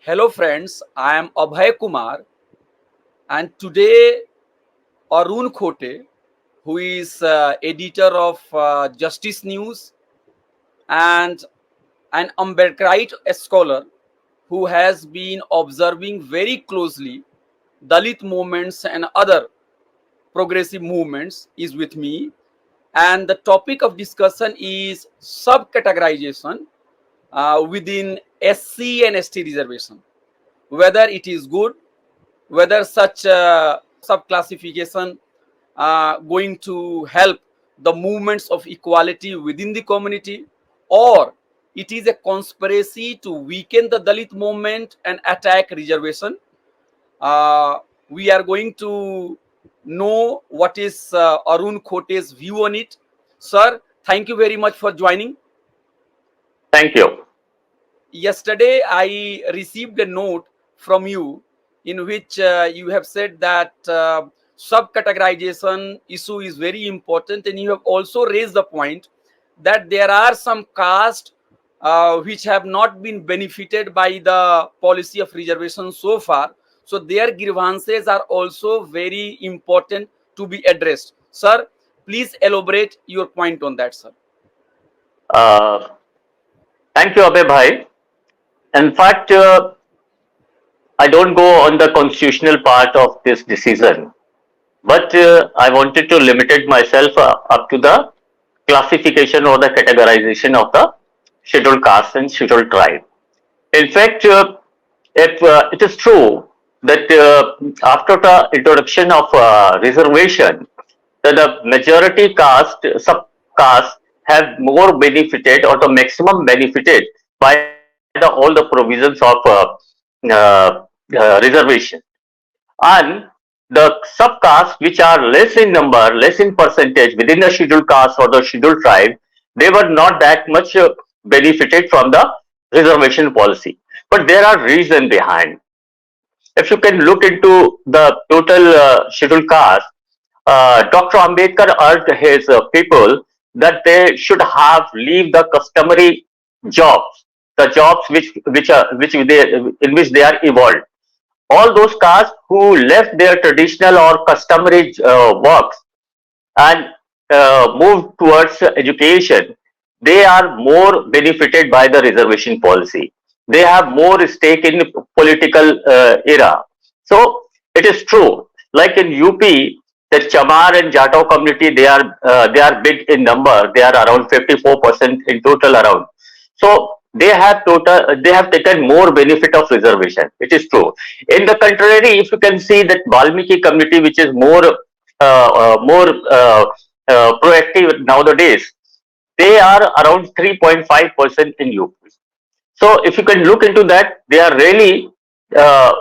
Hello friends, I am Abhay Kumar and today Arun Khote, who is editor of Justice News and an Ambedkarite scholar who has been observing very closely Dalit movements and other progressive movements is with me, and the topic of discussion is subcategorization within SC and ST reservation, whether it is good, whether such subclassification going to help the movements of equality within the community, or it is a conspiracy to weaken the Dalit movement and attack reservation. We are going to know what is Arun Khote's view on it. Sir, thank you very much for joining. Thank you. Yesterday, I received a note from you in which you have said that subcategorization issue is very important, and you have also raised the point that there are some castes which have not been benefited by the policy of reservation so far. So their grievances are also very important to be addressed. Sir, please elaborate your point on that, sir. Uh, Thank you, Abhay Bhai. In fact, I don't go on the constitutional part of this decision, but I wanted to limit it myself up to the classification or the categorization of the scheduled caste and scheduled tribe. In fact, if it is true that after the introduction of reservation, that the majority caste, subcaste have more benefited or the maximum benefited by all the provisions of uh, reservation. And the subcasts which are less in number, less in percentage within the scheduled caste or the scheduled tribe, they were not that much benefited from the reservation policy. But there are reasons behind. If you can look into the total scheduled caste, Dr. Ambedkar urged his people that they should have leave the customary jobs, the jobs which they in which they are evolved. All those castes who left their traditional or customary works and moved towards education, they are more benefited by the reservation policy. They have more stake in political era. So it is true. Like in UP, the Chamar and Jatau community, they are big in number. They are around 54% in total around. So they have taken more benefit of reservation. It is true. In the contrary, if you can see that Valmiki community, which is more proactive nowadays, they are around 3.5% in UP. So if you can look into that, they are really uh,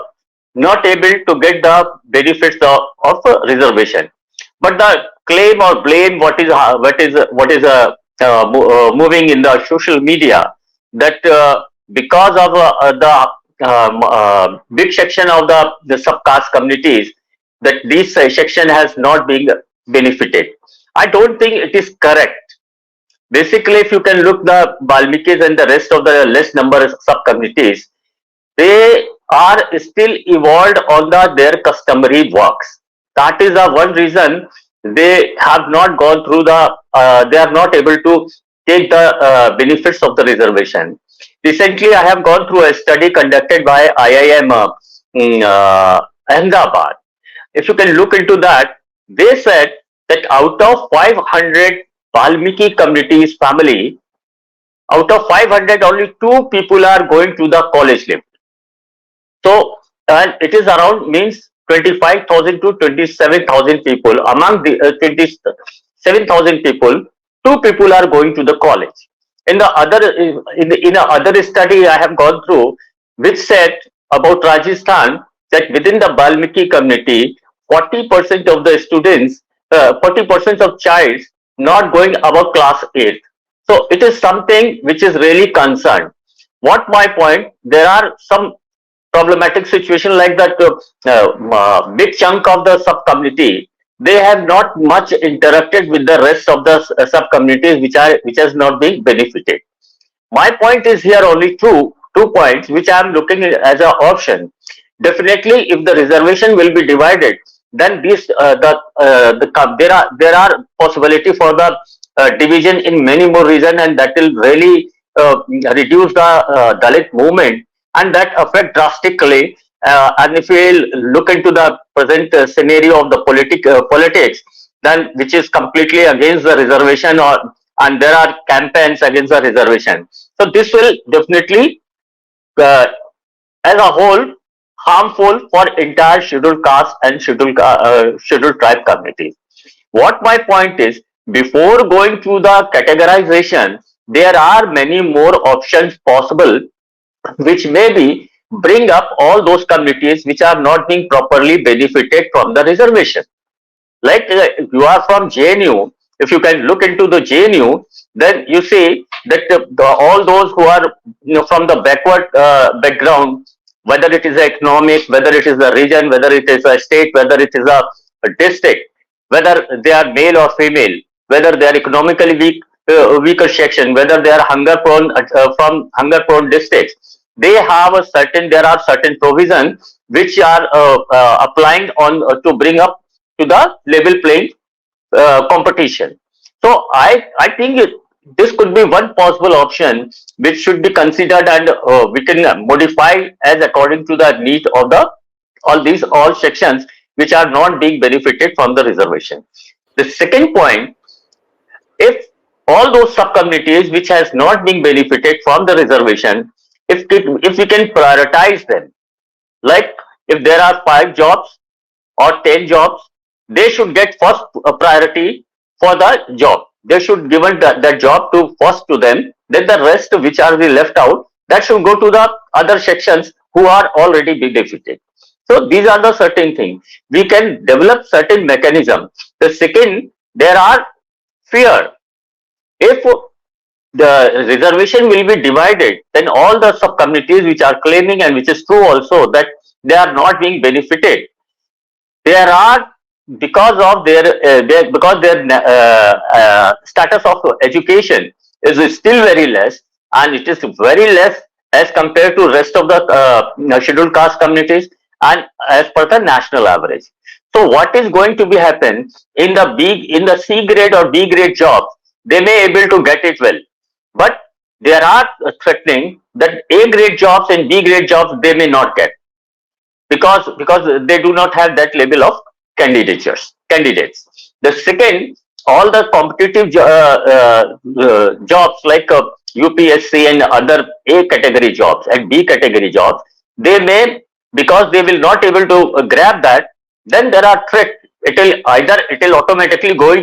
not able to get the benefits of reservation. But the claim or blame moving in the social media that because of the big section of the subcaste communities that this section has not been benefited. I don't think it is correct. Basically, if you can look the Balmikis and the rest of the less number sub communities, they are still evolved on their customary works. That is the one reason they have not gone through they are not able to take the benefits of the reservation. Recently, I have gone through a study conducted by IIM Ahmedabad. If you can look into that, they said that out of 500 Valmiki communities family, out of 500, only two people are going to the college level. So, and it is around means 25,000 to 27,000 people. Among the 27,000 people, two people are going to the college. In the other in a other study I have gone through, which said about Rajasthan that within the Balmiki community, 40% of the students, 40% of child not going above class 8. So it is something which is really concerned. What my point? There are some problematic situation like that big chunk of the sub community, they have not much interacted with the rest of the sub communities which has not been benefited. My point is here only two. 2 points which I am looking at as an option. Definitely, if the reservation will be divided, then there are possibility for the division in many more regions, and that will really reduce the Dalit movement, and that affect drastically. And if we look into the present scenario of the politics, then which is completely against the reservation, and there are campaigns against the reservation. So this will definitely, uh, as a whole, harmful for entire scheduled caste and scheduled tribe communities. What my point is, before going to the categorization, there are many more options possible, which maybe bring up all those communities which are not being properly benefited from the reservation. Like you are from JNU, if you can look into the JNU, then you see that all those who are from the backward background, whether it is economic, whether it is a region, whether it is a state, whether it is a district, whether they are male or female, whether they are economically weaker section, whether they are hunger prone from hunger prone districts, they have a certain there are certain provisions which are applying on to bring up to the level playing competition. So I think this could be one possible option which should be considered, and we can modify as according to the need of the all sections which are not being benefited from the reservation. The second point, if all those sub communities which has not been benefited from the reservation, if we can prioritize them, like if there are 5 jobs or 10 jobs, they should get first priority for the job. They should given the job to first to them. Then the rest which are the left out, that should go to the other sections who are already benefited. So these are the certain things. We can develop certain mechanism. The second, there are fear. If the reservation will be divided, then all the sub communities which are claiming, and which is true also, that they are not being benefited, there are, because of their status of education is still very less, and it is very less as compared to rest of the scheduled caste communities, and as per the national average. So what is going to be happen in the C grade or B grade jobs, they may able to get it well, but there are threatening that A grade jobs and B grade jobs they may not get, because they do not have that level of candidates. The second, all the competitive jobs like UPSC and other A category jobs and B category jobs, they may, because they will not able to grab that, then there are threat. It will automatically go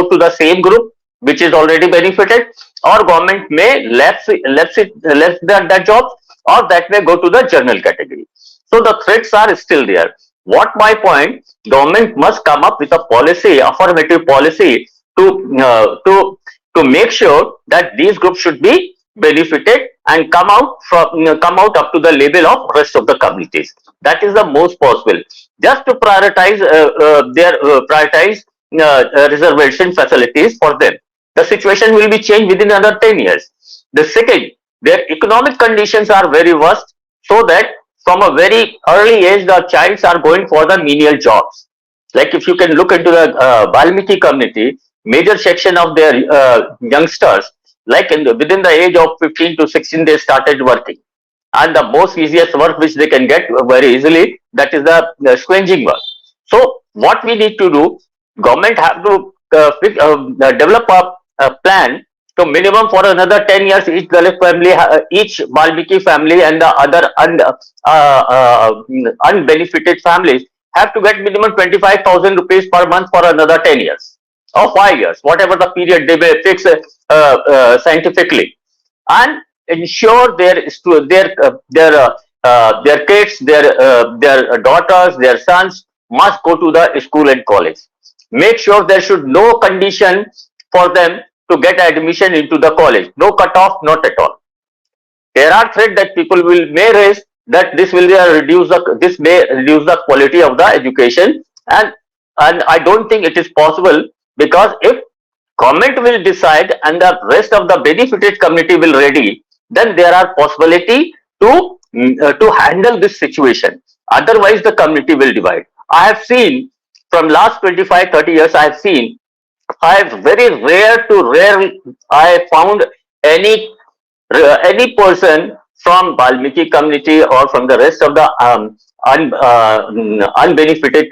to the same group which is already benefited, or government may lapse that job, or that may go to the general category. So the threats are still there. What my point, government must come up with a policy, affirmative policy, to to make sure that these groups should be benefited and come out up to the level of rest of the communities. That is the most possible. Just to prioritize reservation facilities for them. The situation will be changed within another 10 years. The second, their economic conditions are very worst, so that from a very early age, the childs are going for the menial jobs. Like if you can look into the Valmiki community, major section of their youngsters, like within the age of 15 to 16, they started working. And the most easiest work which they can get very easily, that is the scavenging work. So what we need to do, government have to develop a plan to minimum for another 10 years, each Dalit family, each Valmiki family and the other unbenefited families have to get minimum 25,000 rupees per month for another 10 years or 5 years, whatever the period they may fix scientifically, and ensure their kids, their daughters, their sons must go to the school and college. Make sure there should no condition for them to get admission into the college. No cutoff, not at all. There are threats that people may raise that this may reduce the quality of the education, and I don't think it is possible, because if government will decide and the rest of the benefited community will ready, then there are possibility to handle this situation. Otherwise, the community will divide. I have seen from last 25, 30 years, I have seen, I very rare to rare, I found any any person from Balmiki community or from the rest of the unbenefited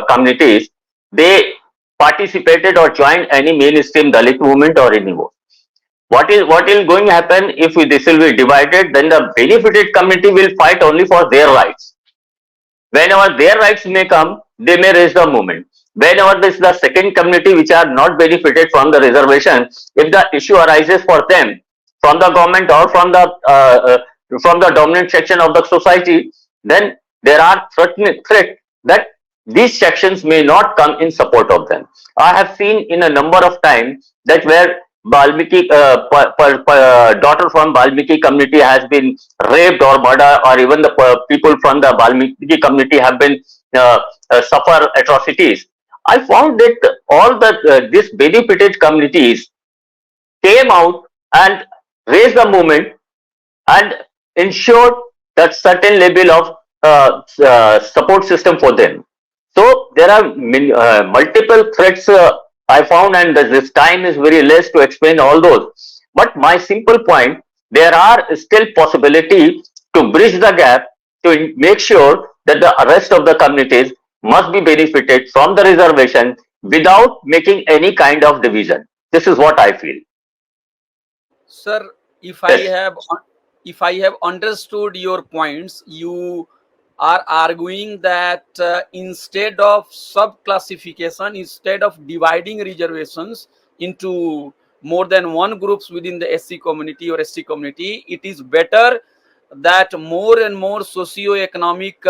communities, they participated or joined any mainstream Dalit movement or any more. What is going to happen if this will be divided? Then the benefited community will fight only for their rights. Whenever their rights may come, they may raise the movement. Whenever this the second community which are not benefited from the reservation, if the issue arises for them from the government or from the dominant section of the society, then there are threat that these sections may not come in support of them. I have seen in a number of times that where Balmiki daughter from Balmiki community has been raped or murdered, or even the people from the Balmiki community have been suffer atrocities. I found that all the these benefited communities came out and raised the movement and ensured that certain level of support system for them. So there are multiple threats I found, and this time is very less to explain all those. But my simple point, there are still possibility to bridge the gap to make sure that the rest of the communities must be benefited from the reservation without making any kind of division. This is what I feel. Sir, if I Yes. have if I have understood your points, you are arguing that instead of sub-classification, instead of dividing reservations into more than one groups within the SC community or ST community, it is better that more and more socio-economic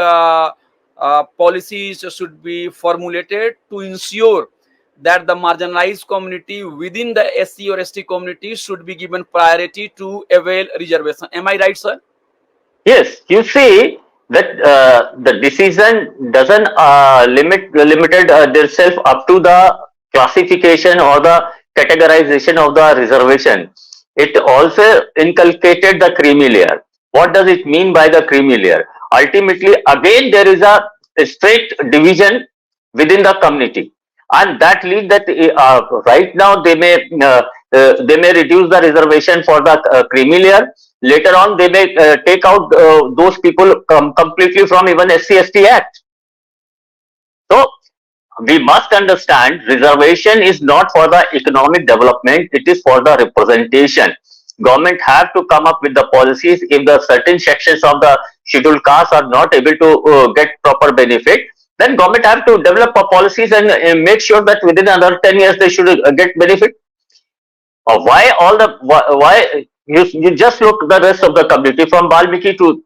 policies should be formulated to ensure that the marginalized community within the SC or ST community should be given priority to avail reservation. Am I right, sir? Yes, you see that the decision doesn't limited themselves up to the classification or the categorization of the reservation. It also inculcated the creamy layer. What does it mean by the creamy layer? Ultimately, again, there is a strict division within the community, and that lead that right now they may reduce the reservation for the creamy layer. Later on, they may take out those people completely from even SC/ST Act. So we must understand reservation is not for the economic development; it is for the representation. Government have to come up with the policies. If the certain sections of the scheduled castes are not able to get proper benefit, then government have to develop a policies and make sure that within another 10 years they should get benefit. Why all the why you just look the rest of the community from Balmiki to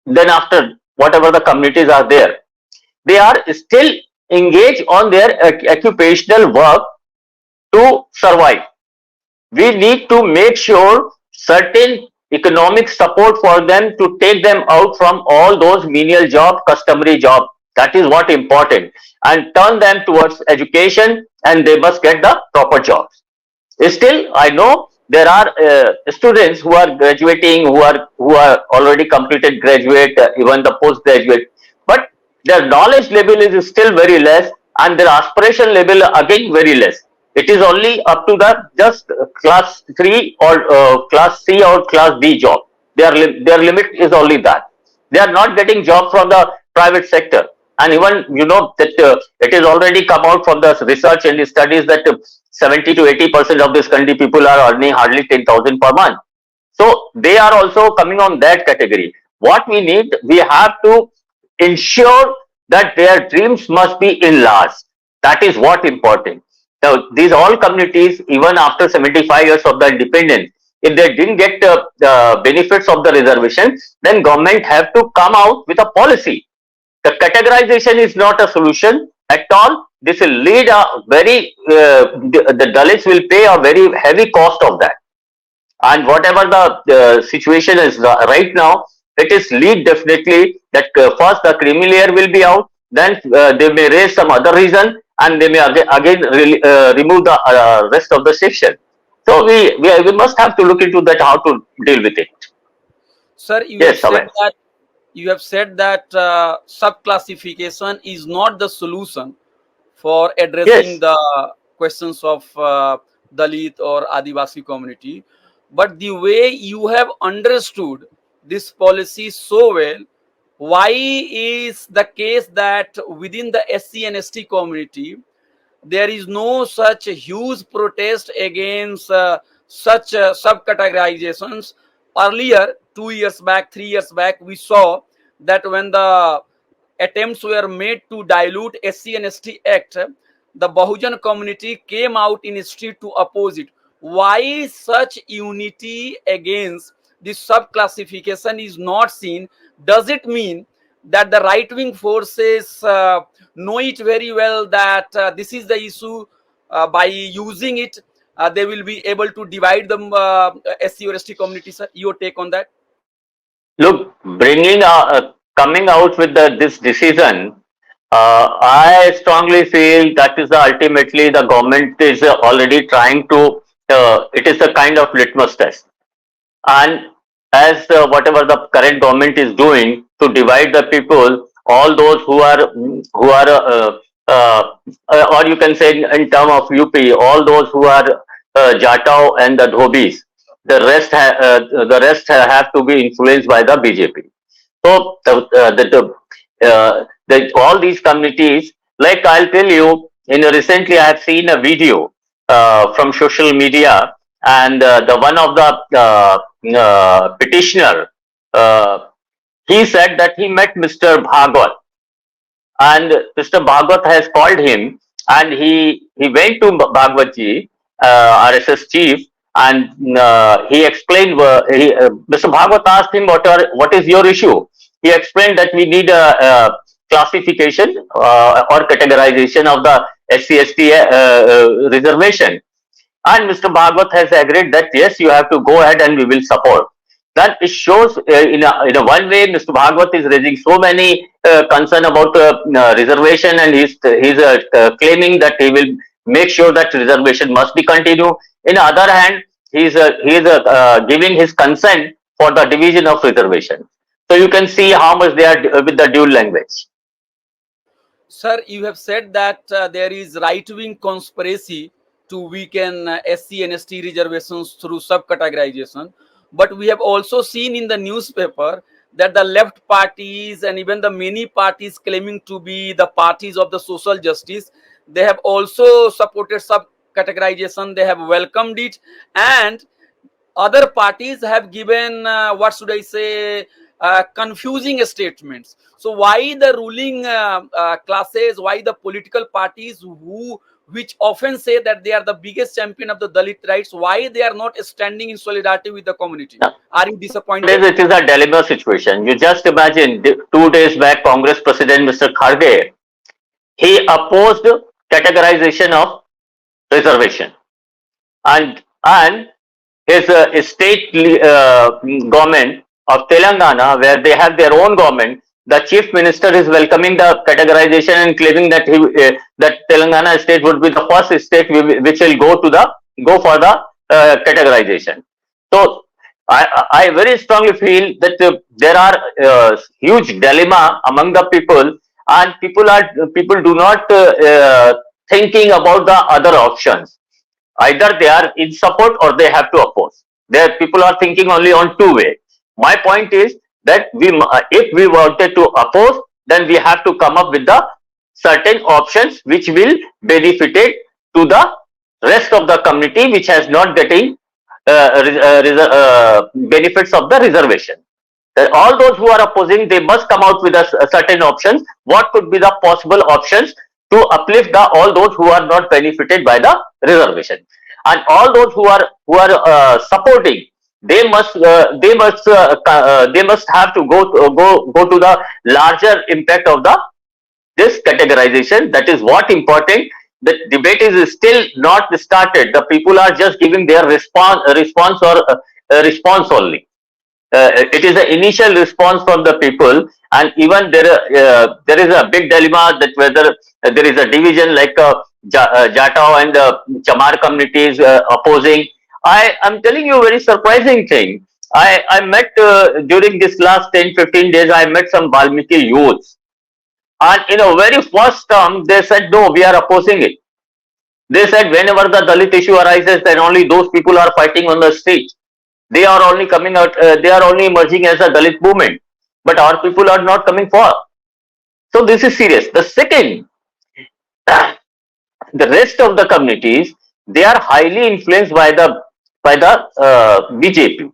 then after whatever the communities are there, they are still engaged on their occupational work to survive. We need to make sure certain economic support for them to take them out from all those menial job, customary job. That is what important, and turn them towards education, and they must get the proper jobs. Still, I know there are students who are graduating, who are already completed graduate, even the postgraduate, but their knowledge level is still very less, and their aspiration level again very less. It is only up to the just class 3 or class C or class D job. Their limit is only that. They are not getting jobs from the private sector. And even you know that it is already come out from the research and the studies that 70 to 80% of this country people are earning hardly 10,000 per month. So they are also coming on that category. What we need, we have to ensure that their dreams must be enlarged. That is what important. Now, these all communities, even after 75 years of the independence, if they didn't get the benefits of the reservation, then government have to come out with a policy. The categorization is not a solution at all. This will lead a very, the Dalits will pay a very heavy cost of that. And whatever the situation is right now, it is lead definitely that first the creamy layer will be out, then they may raise some other reason, and they may again remove the rest of the section. So we must have to look into that how to deal with it. Sir, you have Yes, said Abhay. that subclassification is not the solution for addressing Yes. the questions of Dalit or Adivasi community. But the way you have understood this policy so well, why is the case that within the SC and ST community, there is no such huge protest against such subcategorizations. Earlier, 2 years back, 3 years back, we saw that when the attempts were made to dilute SC and ST Act, the Bahujan community came out in street to oppose it. Why such unity against this subclassification is not seen? Does it mean that the right wing forces know it very well that this is the issue? By using it, they will be able to divide the SC or ST community. Sir, your take on that? Look, coming out with this decision, I strongly feel that is ultimately the government is already trying to. It is a kind of litmus test, and as whatever the current government is doing to divide the people, all those or you can say in term of UP, all those who are Jatao and the Dhobis, the rest have to be influenced by the BJP. So all these communities, like I'll tell you, recently I have seen a video from social media, and the one of the petitioner, uh, he said that he met Mr. Bhagwat, and Mr. Bhagwat has called him, and he went to Bhagwatji, RSS chief, and he explained. Mr. Bhagwat asked him, what is your issue? He explained that we need a classification or categorization of the SC/ST reservation. And Mr. Bhagwat has agreed that yes, you have to go ahead and we will support. That it shows in a one way, Mr. Bhagwat is raising so many concern about reservation, and he's claiming that he will make sure that reservation must be continued. In the other hand, he is giving his consent for the division of reservation. So you can see how much they are with the dual language. Sir, you have said that there is right-wing conspiracy to weaken SC and ST reservations through subcategorization. But we have also seen in the newspaper that the left parties and even the many parties claiming to be the parties of the social justice, they have also supported subcategorization. They have welcomed it, and other parties have given what should I say, confusing statements. So why the ruling classes, why the political parties which often say that they are the biggest champion of the Dalit rights, why they are not standing in solidarity with the community? Now, Are you nowadays disappointed? it is a dilemma situation. You just imagine 2 days back, Congress President Mr. Kharge, he opposed categorization of reservation, and his state government of Telangana, where they have their own government, the chief minister is welcoming the categorization and claiming that that Telangana state would be the first state which will go for the categorization. So I very strongly feel that there are huge dilemma among the people, and people do not thinking about the other options. Either they are in support or they have to oppose. There, people are thinking only on two way. My point is that if we wanted to oppose, then we have to come up with the certain options which will benefit it to the rest of the community, which has not getting benefits of the reservation. All those who are opposing, they must come out with a certain options. What could be the possible options to uplift all those who are not benefited by the reservation, and all those who are supporting, they must have to go to the larger impact of the this categorization. That is what important. The debate is still not started. The people are just giving their response only. It is the initial response from the people, and even there is a big dilemma that whether there is a division like Jatao and Chamar communities opposing. I am telling you a very surprising thing. I met during this last 10-15 days, I met some Valmiki youths. And in a very first term, they said, no, we are opposing it. They said whenever the Dalit issue arises, then only those people are fighting on the street. They are only coming out, they are only emerging as a Dalit movement. But our people are not coming forward. So this is serious. The second, the rest of the communities, they are highly influenced by the BJP,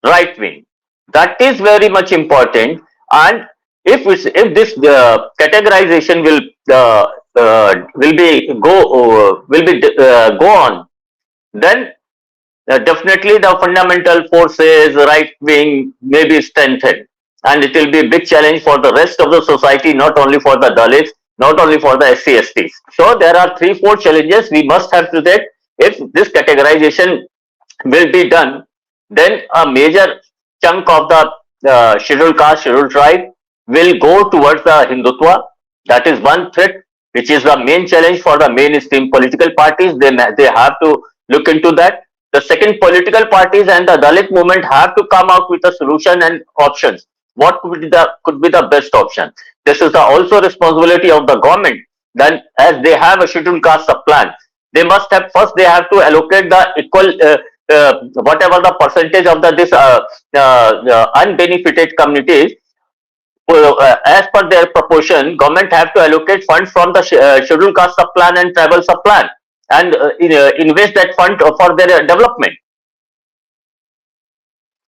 right wing. That is very much important. And if this categorization will be go on, then definitely the fundamental forces, right wing, may be strengthened. And it will be a big challenge for the rest of the society, not only for the Dalits, not only for the SC/STs. So there are three, four challenges we must have to that. If this categorization will be done, then a major chunk of the scheduled caste, scheduled tribe will go towards the Hindutva. That is one threat, which is the main challenge for the mainstream political parties. They have to look into that. The second, political parties and the Dalit movement have to come out with a solution and options. What could be the best option? This is the also responsibility of the government. Then, as they have a scheduled caste sub plan, they must have first they have to allocate the equal whatever the percentage of the this unbenefited communities as per their proportion. Government have to allocate funds from the scheduled caste sub plan and tribal sub plan and invest that fund for their development.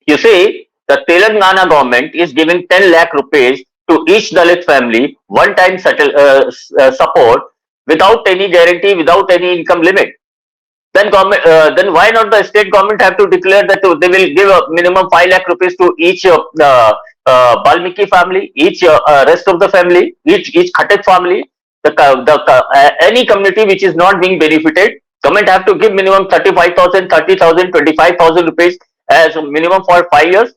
You see, the Telangana government is giving 10 lakh rupees to each Dalit family, one time support without any guarantee, without any income limit. Then why not the state government have to declare that they will give a minimum 5 lakh rupees to each Balmiki family, each rest of the family, each Khatek family, any community which is not being benefited, government have to give minimum 35,000, 30,000, 25,000 rupees as a minimum for 5 years.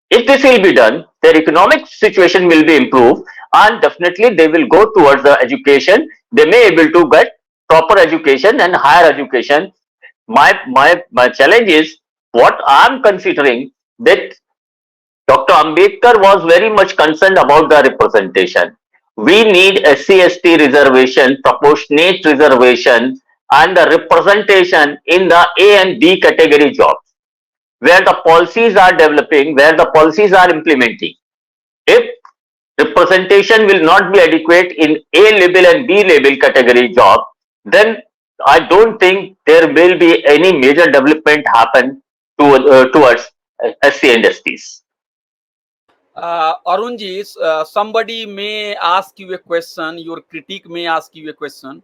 If this will be done, their economic situation will be improved, and definitely they will go towards the education. They may able to get proper education and higher education. My challenge is what I'm considering that Dr. Ambedkar was very much concerned about the representation. We need SC/ST reservation, proportionate reservation, and the representation in the A and B category jobs where the policies are developing, where the policies are implementing. If representation will not be adequate in A label and B label category job, then I don't think there will be any major development happen towards SC and STs. Arunji, somebody may ask you a question, your critique may ask you a question,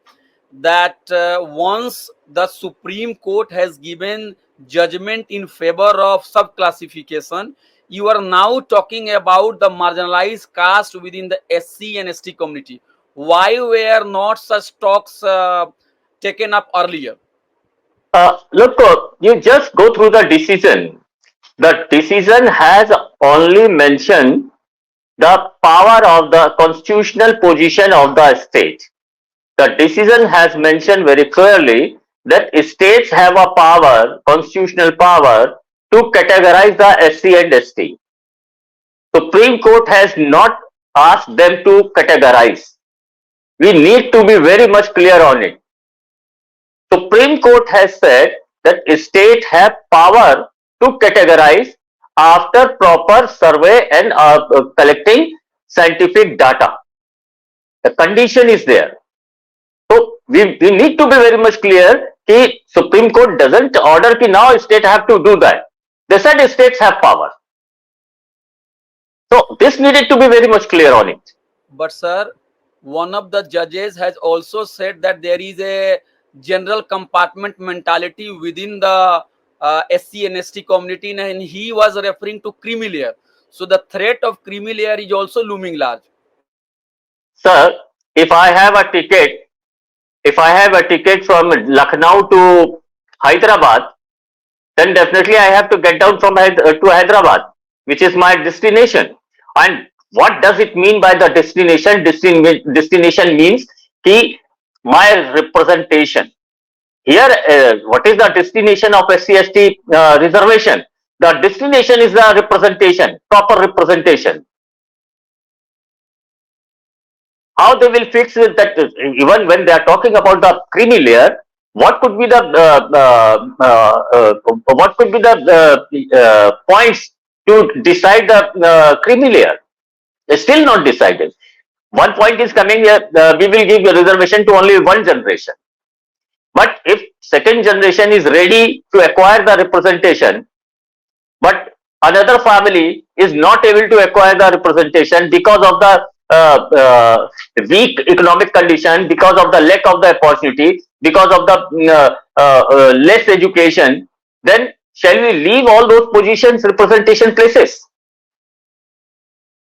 that once the Supreme Court has given judgment in favor of subclassification, you are now talking about the marginalized caste within the SC and ST community. Why were not such talks taken up earlier? Look, you just go through the decision. The decision has only mentioned the power of the constitutional position of the state. The decision has mentioned very clearly that states have a power, constitutional power, to categorize the SC and ST. Supreme Court has not asked them to categorize. We need to be very much clear on it. Supreme Court has said that states have power to categorize after proper survey and collecting scientific data. The condition is there. So we need to be very much clear that Supreme Court doesn't order that now state have to do that. They said states have power. So this needed to be very much clear on it. But sir, one of the judges has also said that there is a general compartment mentality within the SC and ST community, and he was referring to creamy layer. So the threat of creamy layer is also looming large. Sir, if I have a ticket from Lucknow to Hyderabad, then definitely I have to get down from to Hyderabad, which is my destination. And what does it mean by the destination? Destination means my representation. here, what is the destination of SC/ST reservation? The destination is the representation, proper representation. How they will fix it, that even when they are talking about the creamy layer, what could be the points to decide the creamy layer? It's still not decided. One point is coming here, we will give a reservation to only one generation. But if second generation is ready to acquire the representation, but another family is not able to acquire the representation because of the weak economic condition, because of the lack of the opportunity, because of the less education, then shall we leave all those positions, representation places?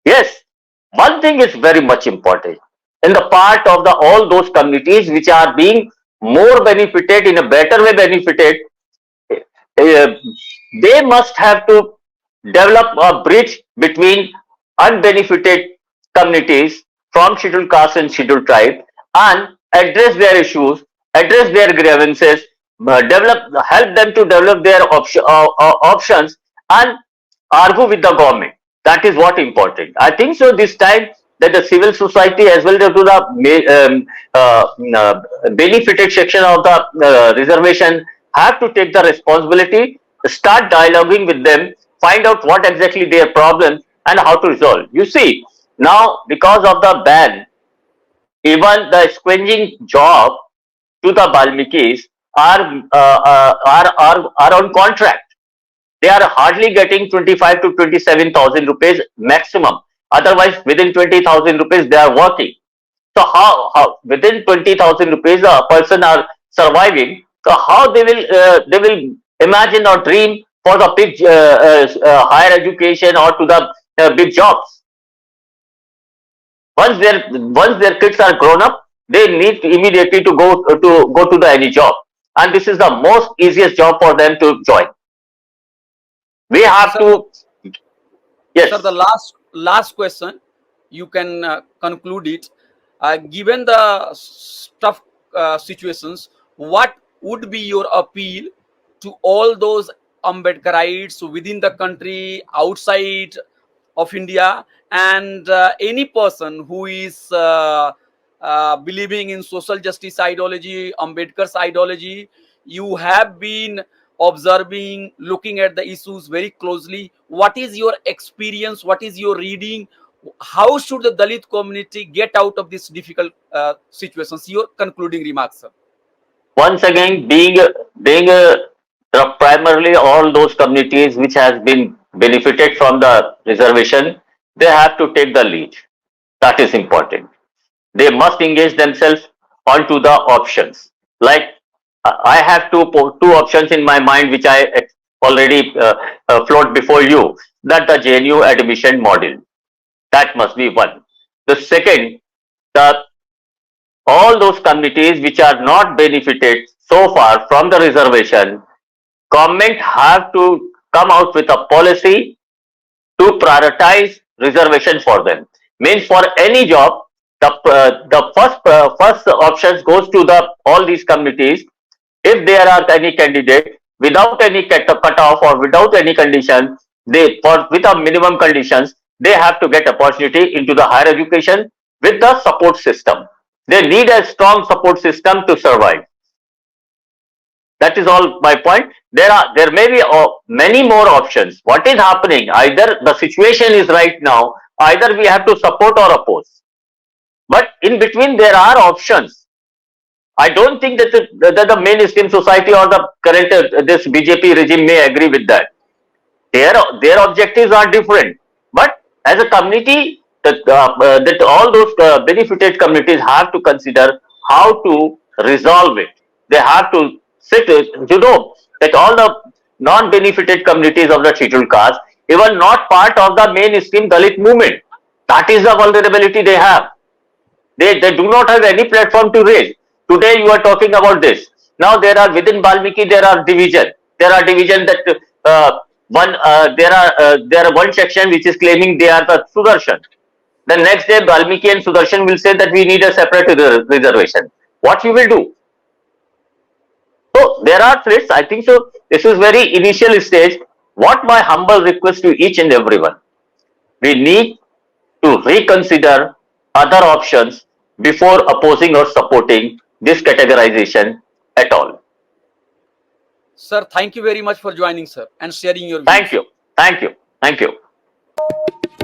Yes, one thing is very much important. In the part of the all those communities which are being more benefited, in a better way benefited, uh, they must have to develop a bridge between unbenefited communities from scheduled caste and scheduled tribe and address their issues, address their grievances, help them to develop their options and argue with the government. That is what important. I think so. This time that the civil society as well as to the benefited section of the reservation have to take the responsibility, start dialoguing with them, find out what exactly their problems and how to resolve. You see, now because of the ban, even the squinging job to the Balmikis are on contract. They are hardly getting 25 to 27,000 rupees maximum. Otherwise, within 20,000 rupees, they are working. So how within 20,000 rupees a person are surviving? So how they will imagine or dream for the big higher education or to the big jobs? Once their kids are grown up, they need immediately to go to the any job, and this is the most easiest job for them to join. We have Sir, to, sir, the yes. last question, you can conclude it. Given the tough situations, what would be your appeal to all those Ambedkarites within the country, outside of India, and any person who is believing in social justice ideology, Ambedkar's ideology? You have been observing, looking at the issues very closely. What is your experience? What is your reading? How should the Dalit community get out of this difficult situations? Your concluding remarks, sir. Once again, being primarily all those communities which has been benefited from the reservation, they have to take the lead. That is important. They must engage themselves onto the options. Like I have two options in my mind which I already float before you. That the JNU admission model, that must be one. The second, the all those communities which are not benefited so far from the reservation, government have to come out with a policy to prioritize reservation for them. Means for any job, the first options goes to the all these communities. If there are any candidate without any cutoff or without any condition, they for with a minimum conditions, they have to get opportunity into the higher education with the support system. They need a strong support system to survive. That is all my point. There may be many more options. What is happening? Either the situation is right now, either we have to support or oppose. But in between there are options. I don't think that the mainstream society or the current this BJP regime may agree with that. Their objectives are different. But as a community, that all those benefited communities have to consider how to resolve it. They have to sit, that all the non-benefited communities of the scheduled caste, even not part of the mainstream Dalit movement. That is the vulnerability they have. They do not have any platform to raise. Today you are talking about this. Now there are within Balmiki there are division. There are division that there are one section which is claiming they are the Sudarshan. The next day Balmiki and Sudarshan will say that we need a separate reservation. What you will do? So there are threats. I think so. This is very initial stage. What my humble request to each and everyone, we need to reconsider other options before opposing or supporting this categorization at all. Sir, thank you very much for joining, sir, and sharing your Thank views. you. Thank you. Thank you.